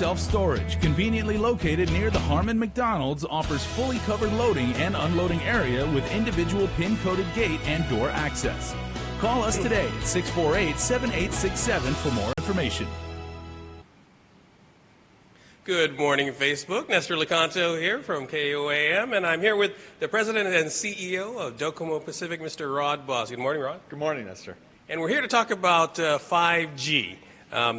self-storage, conveniently located near the Harmon McDonald's, offers fully covered loading and unloading area with individual pin-coded gate and door access. Call us today at 648-7867 for more information. Good morning, Facebook. Nestor Licanto here from KOAM, and I'm here with the President and CEO of DOCOMO Pacific, Mr. Rod Boss. Good morning, Rod. Good morning, Nestor. And we're here to talk about 5G.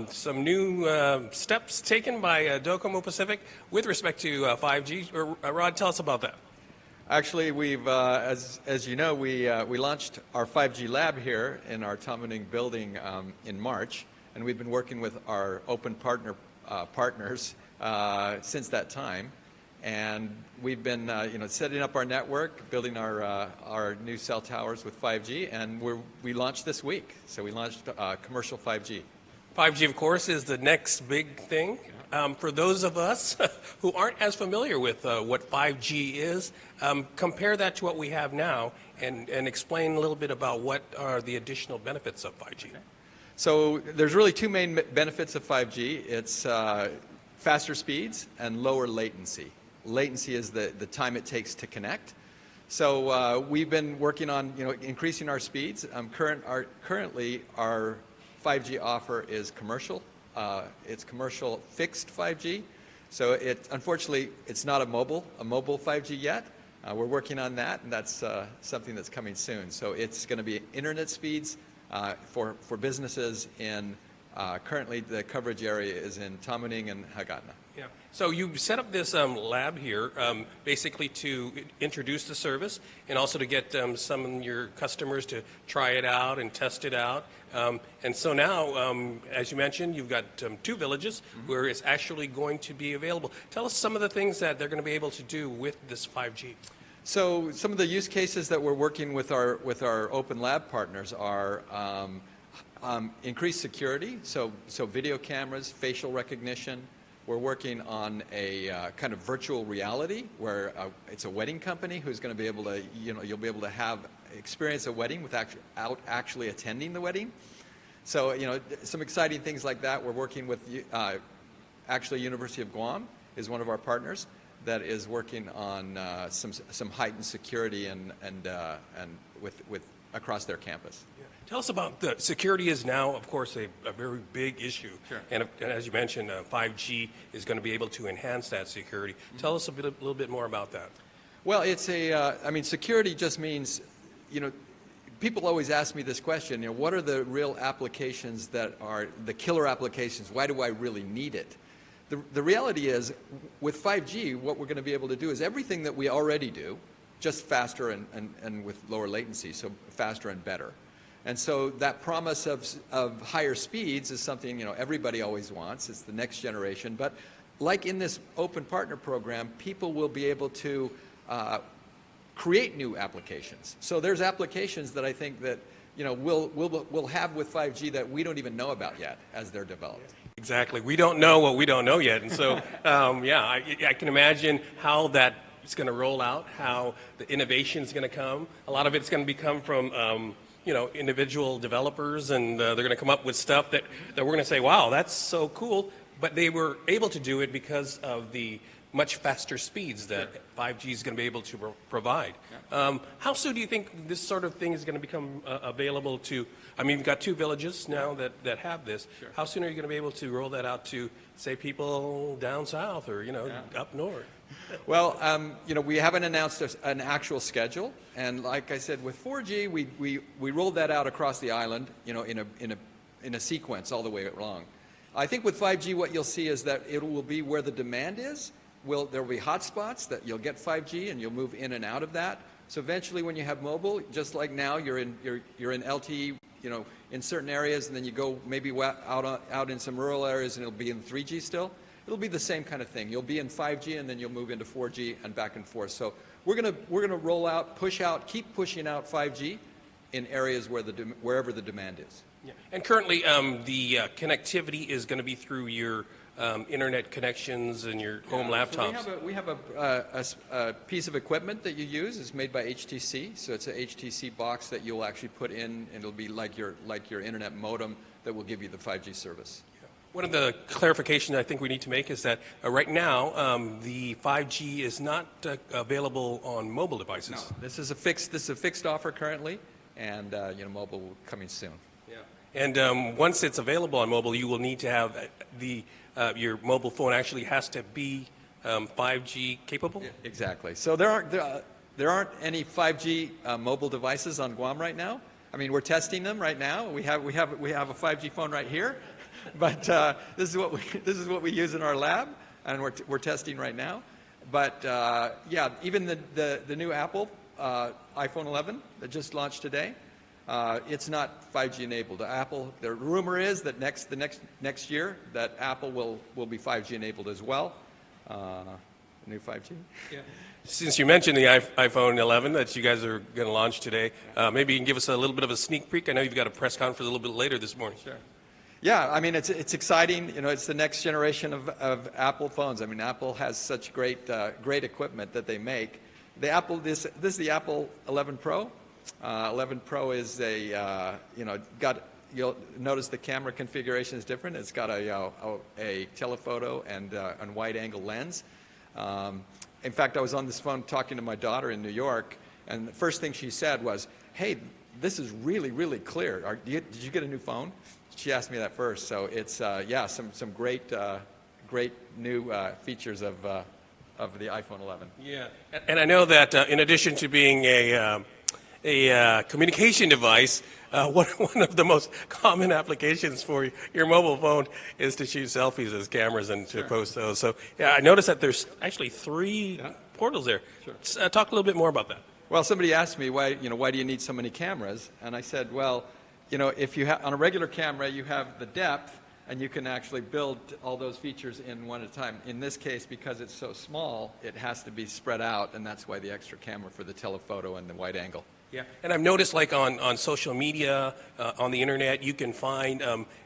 Some new steps taken by DOCOMO Pacific with respect to 5G. Rod, tell us about that. Actually, we've, as you know, we launched our 5G lab here in our Tamuning building in March, and we've been working with our open partners since that time. And we've been, setting up our network, building our new cell towers with 5G, and we launched this week. So we launched commercial 5G. 5G, of course, is the next big thing. For those of us who aren't as familiar with what 5G is, compare that to what we have now and explain a little bit about what are the additional benefits of 5G. Okay. So there's really two main benefits of 5G. It's faster speeds and lower latency. Latency is the time it takes to connect. So we've been working on increasing our speeds. Currently our 5G offer is commercial. It's commercial fixed 5G. So unfortunately it's not a mobile 5G yet. We're working on that, and that's something that's coming soon. So it's going to be internet speeds for businesses in currently the coverage area is in Tamuning and Hagatna. Yeah. So you set up this lab here basically to introduce the service and also to get some of your customers to try it out and test it out. And so now, as you mentioned, you've got 2 villages where it's actually going to be available. Tell us some of the things that they're going to be able to do with this 5G. So some of the use cases that we're working with our open lab partners are increased security, so video cameras, facial recognition. We're working on a kind of virtual reality where it's a wedding company who's going to be able to, you'll be able to experience a wedding without actually attending the wedding. So, some exciting things like that. We're working with, actually, University of Guam is one of our partners that is working on some heightened security and with across their campus. Yeah. Tell us about the security is now, of course, a very big issue. Sure. And as you mentioned, 5G is going to be able to enhance that security. Tell us a little bit more about that. Well, it's security just means, people always ask me this question, what are the real applications that are the killer applications? Why do I really need it? The reality is, with 5G, what we're going to be able to do is everything that we already do, just faster and with lower latency, so faster and better. And so that promise of higher speeds is something everybody always wants. It's the next generation. But like in this open partner program, people will be able to create new applications. So there's applications that I think that we'll have with 5G that we don't even know about yet as they're developed. Exactly. We don't know what we don't know yet. And so, I can imagine how that is going to roll out, how the innovation is going to come. A lot of it's going to come from individual developers, and they're going to come up with stuff that we're going to say, wow, that's so cool. But they were able to do it because of the much faster speeds that 5G is going to be able to provide. How soon do you think this sort of thing is going to become available to, we've got 2 villages now that have this. Sure. How soon are you going to be able to roll that out to, say, people down south or, up north? Well, we haven't announced an actual schedule, and like I said, with 4G, we rolled that out across the island, in a sequence all the way along. I think with 5G, what you'll see is that it will be where the demand is. There will be hotspots that you'll get 5G, and you'll move in and out of that. So eventually, when you have mobile, just like now, you're in LTE, in certain areas, and then you go maybe out in some rural areas, and it'll be in 3G still. It'll be the same kind of thing. You'll be in 5G, and then you'll move into 4G and back and forth. So we're gonna roll out, keep pushing out 5G in areas wherever the demand is. Yeah. And currently, the connectivity is going to be through your internet connections and your home laptops. So we have a piece of equipment that you use. It's made by HTC. So it's a HTC box that you'll actually put in, and it'll be like your internet modem that will give you the 5G service. One of the clarifications I think we need to make is that right now the 5G is not available on mobile devices. No, this is a fixed offer currently, and mobile coming soon. Yeah. And once it's available on mobile, you will need to have your mobile phone actually has to be 5G capable. Yeah, exactly. So there aren't any 5G mobile devices on Guam right now. I mean, we're testing them right now. We have a 5G phone right here. But this is what we use in our lab, and we're testing right now. But yeah, even the new Apple iPhone 11 that just launched today, it's not 5G enabled. The rumor is that the next year that Apple will be 5G enabled as well. New 5G. Yeah. Since you mentioned the iPhone 11 that you guys are going to launch today, maybe you can give us a little bit of a sneak peek. I know you've got a press conference a little bit later this morning. Sure. Yeah, I mean, it's exciting. It's the next generation of Apple phones. I mean, Apple has such great equipment that they make. This is the Apple 11 Pro. 11 Pro is you'll notice the camera configuration is different. It's got a telephoto and wide-angle lens. In fact, I was on this phone talking to my daughter in New York, and the first thing she said was, "Hey, this is really, really clear. Did you get a new phone?" She asked me that first. So it's some great new features of the iPhone 11. Yeah, and I know that in addition to being a communication device, one of the most common applications for your mobile phone is to shoot selfies as cameras and to post those. So yeah, I noticed that there's actually 3 portals there. Sure. Talk a little bit more about that. Well, somebody asked me why do you need so many cameras, and I said, well, if you on a regular camera you have the depth, and you can actually build all those features in one at a time. In this case, because it's so small, it has to be spread out, and that's why the extra camera for the telephoto and the wide angle. Yeah, and I've noticed like on social media, on the internet, you can find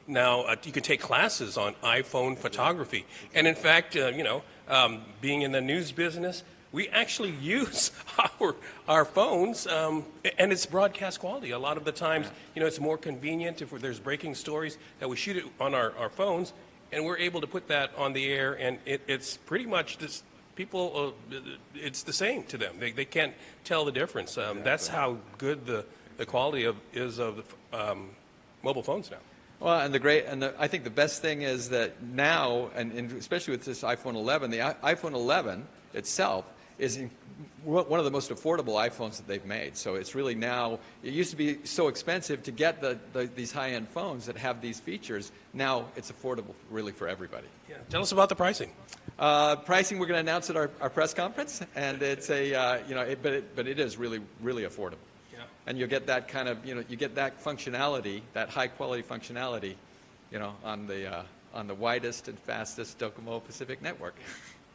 now you can take classes on iPhone photography. And in fact, being in the news business, we actually use our phones, and it's broadcast quality. A lot of the times, it's more convenient if there's breaking stories that we shoot it on our phones, and we're able to put that on the air, and it's pretty much this. People, it's the same to them. They can't tell the difference. That's how good the quality is of the mobile phones now. Well, and I think the best thing is that now, and especially with this iPhone 11, the iPhone 11 itself is one of the most affordable iPhones that they've made. So it's really now, it used to be so expensive to get these high-end phones that have these features. Now it's affordable really for everybody. Yeah. Tell us about the pricing. Pricing we're going to announce at our press conference, and it's but it is really, really affordable. Yeah. And you'll get that kind of, you get that functionality, that high-quality functionality, on the widest and fastest DOCOMO Pacific network.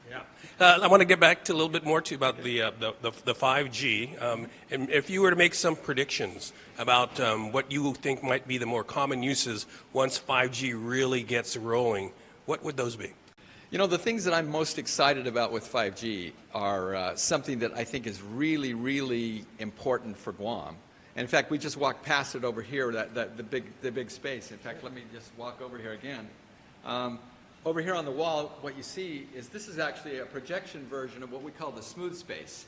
Yeah, I want to get back to a little bit more about the 5G. And if you were to make some predictions about what you think might be the more common uses once 5G really gets rolling, what would those be? The things that I'm most excited about with 5G are something that I think is really, really important for Guam. And in fact, we just walked past it over here, the big space. In fact, let me just walk over here again. Over here on the wall, what you see is this is actually a projection version of what we call the smooth space.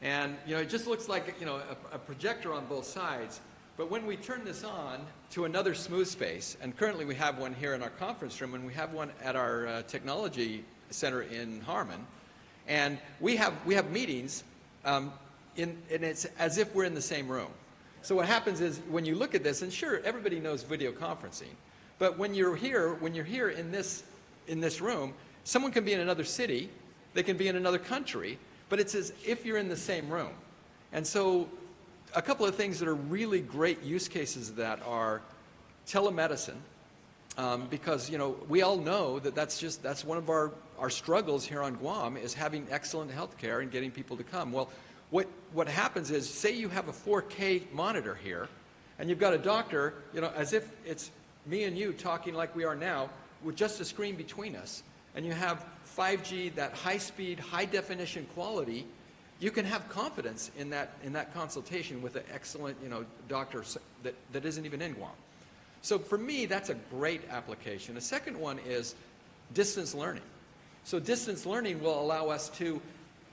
And, it just looks like, a projector on both sides. But when we turn this on to another smooth space, and currently we have one here in our conference room, and we have one at our technology center in Harmon, and we have meetings, and it's as if we're in the same room. So what happens is when you look at this, and sure, everybody knows video conferencing, but when you're here in this room, someone can be in another city, they can be in another country, but it's as if you're in the same room. And so a couple of things that are really great use cases of that are telemedicine, because we all know that that's one of our struggles here on Guam is having excellent health care and getting people to come. Well, what happens is, say you have a 4K monitor here, and you've got a doctor, as if it's me and you talking like we are now, with just a screen between us, and you have 5G, that high-speed, high-definition quality, you can have confidence in that consultation with an excellent, doctor that isn't even in Guam. So for me, that's a great application. The second one is distance learning. So distance learning will allow us to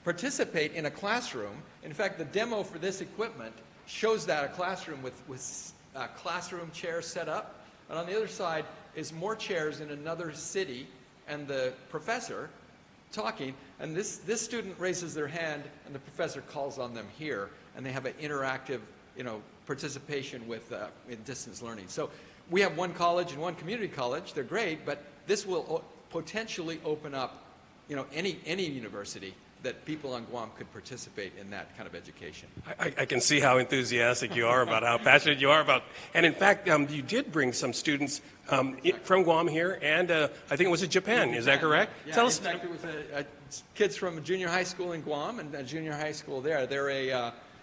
participate in a classroom. In fact, the demo for this equipment shows that a classroom with classroom chairs set up. And on the other side is more chairs in another city and the professor talking. And this student raises their hand and the professor calls on them here. And they have an interactive, participation with distance learning. So we have one college and one community college. They're great, but this will potentially open up, any university that people on Guam could participate in that kind of education. I can see how enthusiastic you are about how passionate you are about. And in fact, you did bring some students from Guam here, and I think it was in Japan. Is that correct? Yeah, Tell in us. fact, it was kids from a junior high school in Guam and a junior high school there.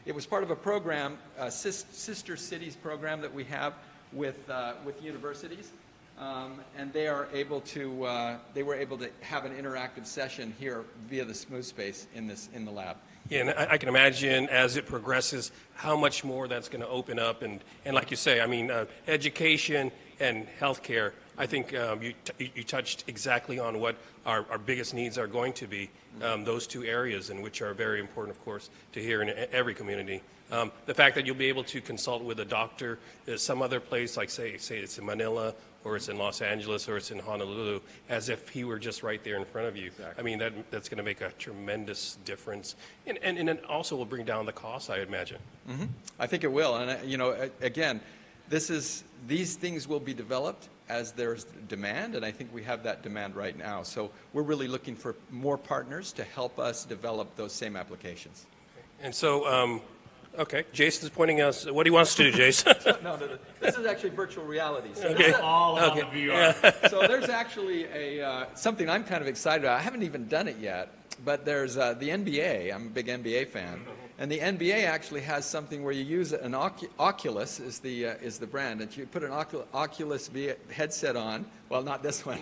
It was part of a program, Sister Cities program that we have with universities. And they were able to have an interactive session here via the smooth space in the lab. Yeah, and I can imagine as it progresses how much more that's going to open up. And like you say, education and healthcare, I think you touched exactly on what our biggest needs are going to be, those two areas, and which are very important, of course, to hear in every community. The fact that you'll be able to consult with a doctor at some other place, like say it's in Manila, or it's in Los Angeles, or it's in Honolulu, as if he were just right there in front of you. Exactly. That's going to make a tremendous difference. And it also will bring down the cost, I imagine. Mm-hmm. I think it will. And, again, these things will be developed as there's demand, and I think we have that demand right now. So we're really looking for more partners to help us develop those same applications. And so, okay, Jason's pointing us. What do you want us to do, Jason? No, this is actually virtual reality. So Okay. All about the VR. So there's actually something I'm kind of excited about. I haven't even done it yet, but there's the NBA. I'm a big NBA fan, and the NBA actually has something where you use an Oculus is the brand, and you put an Oculus headset on. Well, not this one,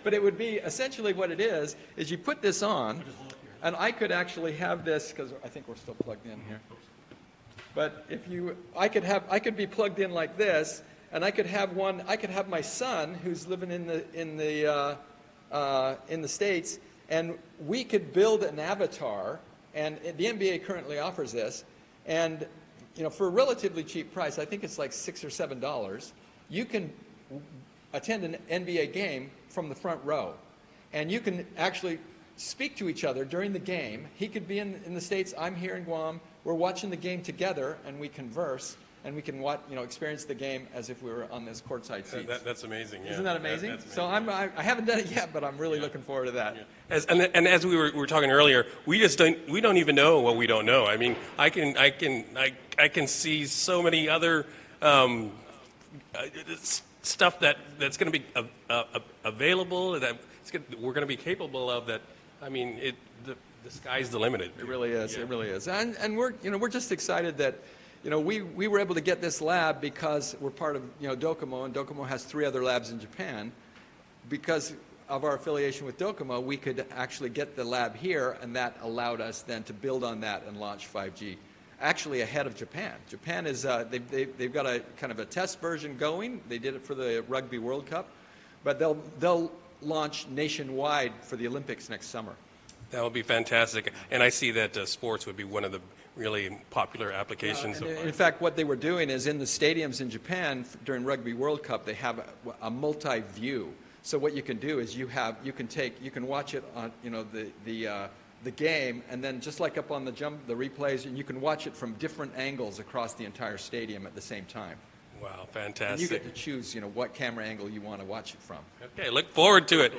but it would be essentially what it is you put this on, and I could actually have this because I think we're still plugged in here. But I could be plugged in like this, and I could have my son who's living in the States, and we could build an avatar, and the NBA currently offers this, and for a relatively cheap price, I think it's like $6 or $7, you can attend an NBA game from the front row, and you can actually speak to each other during the game. He could be in the States, I'm here in Guam. We're watching the game together, and we converse, and we can experience the game as if we were on this courtside seats. That's amazing. Yeah. Isn't that amazing? That's amazing. So I haven't done it yet, but I'm really looking forward to that. Yeah. As we were talking earlier, we don't even know what we don't know. I can see so many other stuff that's going to be available that we're going to be capable of. That the sky's the limit. It really is. Yeah. It really is. And we're just excited that we were able to get this lab because we're part of DOCOMO, and DOCOMO has 3 other labs in Japan. Because of our affiliation with DOCOMO, we could actually get the lab here, and that allowed us then to build on that and launch 5G. Actually ahead of Japan. Japan is they've got a kind of a test version going. They did it for the Rugby World Cup, but they'll launch nationwide for the Olympics next summer. That would be fantastic. And I see that sports would be one of the really popular applications. In fact, what they were doing is in the stadiums in Japan during Rugby World Cup, they have a multi-view. So what you can do is you can watch it on the game, and then just like up on the replays, and you can watch it from different angles across the entire stadium at the same time. Wow, fantastic. And you get to choose, what camera angle you want to watch it from. Okay, look forward to it.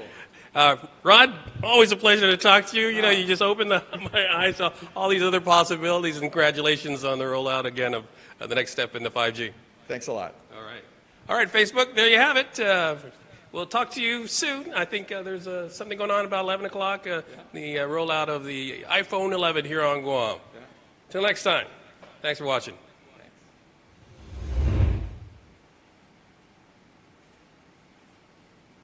Rod, always a pleasure to talk to you. You just opened my eyes to all these other possibilities, and congratulations on the rollout again of the next step into 5G. Thanks a lot. All right, Facebook, there you have it. We'll talk to you soon. I think there's something going on about 11 o'clock, the rollout of the iPhone 11 here on Guam. Till next time, thanks for watching.